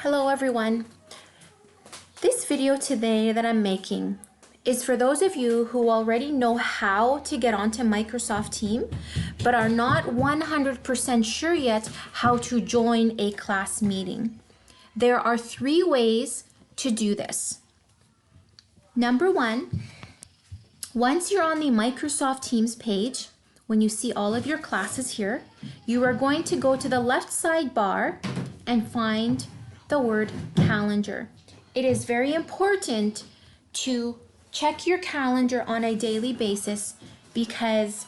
Hello everyone. This video today that I'm making is for those of you who already know how to get onto Microsoft Teams, but are not 100% sure yet how to join a class meeting. There are 3 ways to do this. Number 1, once you're on the Microsoft Teams page, when you see all of your classes here, you are going to go to the left sidebar and find the word calendar. It is very important to check your calendar on a daily basis because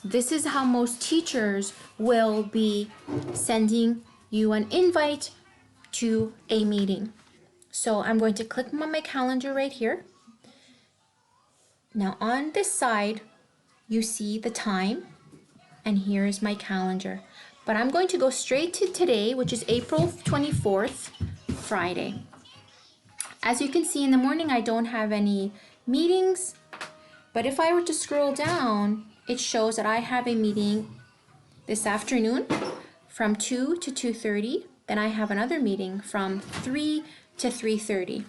this is how most teachers will be sending you an invite to a meeting. So I'm going to click on my calendar right here. Now on this side, you see the time, and here is my calendar. But I'm going to go straight to today, which is April 24th, Friday. As you can see in the morning, I don't have any meetings, but if I were to scroll down, it shows that I have a meeting this afternoon from 2 to 2:30. Then I have another meeting from 3 to 3:30.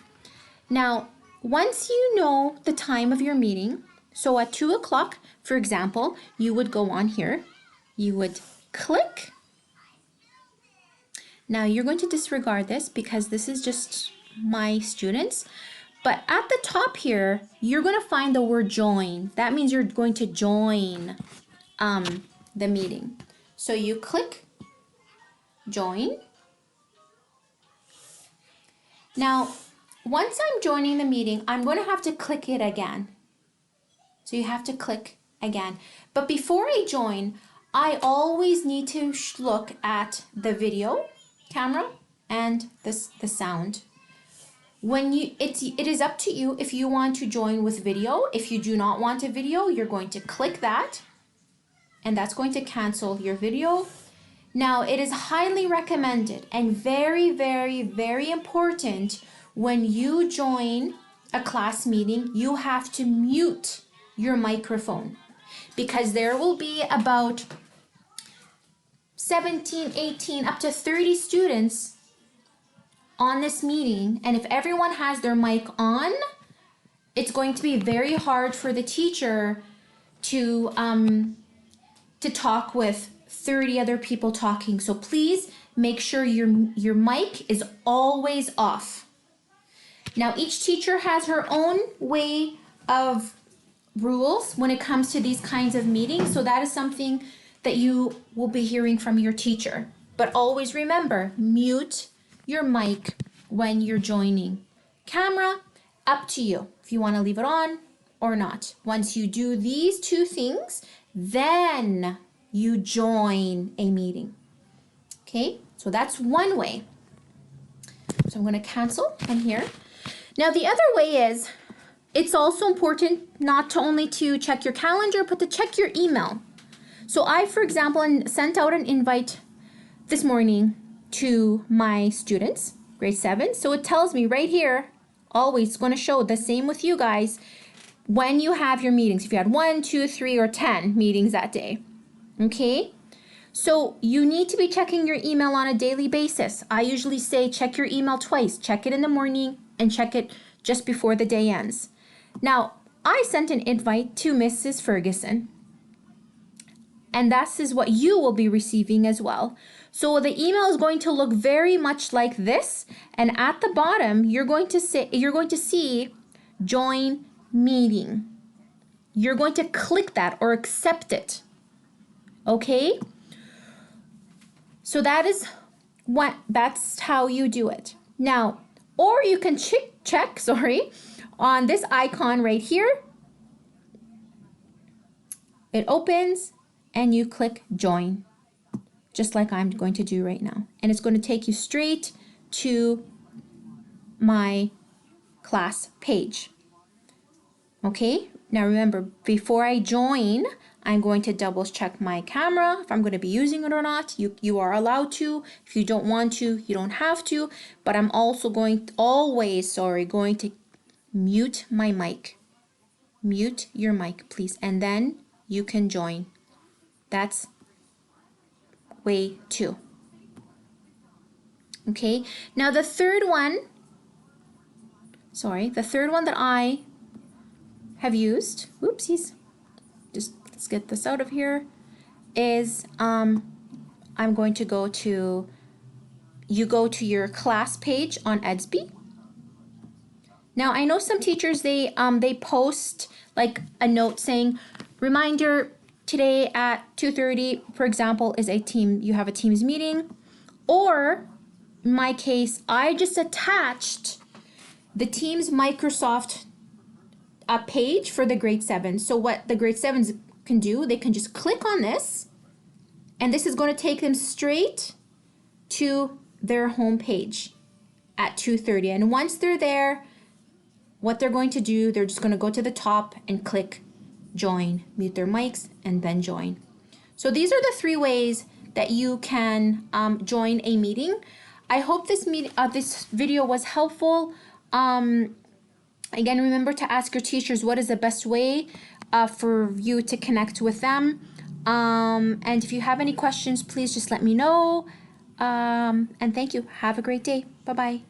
Now, once you know the time of your meeting, so at 2 o'clock, for example, you would go on here, you would click. Now you're going to disregard this because this is just my students, but at the top here, you're going to find the word join. That means you're going to join the meeting. So you click join. Now, once I'm joining the meeting, I'm going to have to click it again. So you have to click again. But before I join, I always need to look at the video camera and the sound. When it is up to you if you want to join with video. If you do not want a video, you're going to click that, and that's going to cancel your video. Now, it is highly recommended and very, very, very important when you join a class meeting, you have to mute your microphone because there will be about 17, 18, up to 30 students on this meeting, and if everyone has their mic on, it's going to be very hard for the teacher to talk with 30 other people talking. So please make sure your mic is always off. Now, each teacher has her own way of rules when it comes to these kinds of meetings, so that is something that you will be hearing from your teacher. But always remember, mute your mic when you're joining. Camera, up to you if you want to leave it on or not. Once you do these 2 things, then you join a meeting. Okay, so that's one way. So I'm going to cancel and here. Now the other way is, it's also important not to only to check your calendar, but to check your email. So I, for example, sent out an invite this morning to my students, grade 7. So it tells me right here, always going to show the same with you guys, when you have your meetings. If you had 1, 2, 3, or 10 meetings that day. Okay? So you need to be checking your email on a daily basis. I usually say check your email twice. Check it in the morning and check it just before the day ends. Now, I sent an invite to Mrs. Ferguson. And that is what you will be receiving as well. So the email is going to look very much like this. And at the bottom, you're going to see join meeting. You're going to click that or accept it. Okay? So that's how you do it. Now, or you can check on this icon right here. It opens and you click join, just like I'm going to do right now. And it's going to take you straight to my class page. Okay, now remember, before I join, I'm going to double check my camera, if I'm going to be using it or not. You are allowed to. If you don't want to, you don't have to. But I'm also going to mute my mic. Mute your mic, please. And then you can join. That's way 2. Okay, now the third one that I have used, whoopsies, just let's get this out of here, is I'm going to go to your class page on Edsb. Now I know some teachers, they post like a note saying, reminder, today at 2:30, for example, is you have a Teams meeting. Or in my case, I just attached the Teams Microsoft page for the grade 7. So what the grade 7s can do, they can just click on this, and this is going to take them straight to their home page at 2:30. And once they're there, what they're going to do, they're just going to go to the top and click join, mute their mics, and then join. So these are the 3 ways that you can join a meeting. I hope this video was helpful. Again, remember to ask your teachers what is the best way for you to connect with them. And if you have any questions, please just let me know. And thank you. Have a great day. Bye-bye.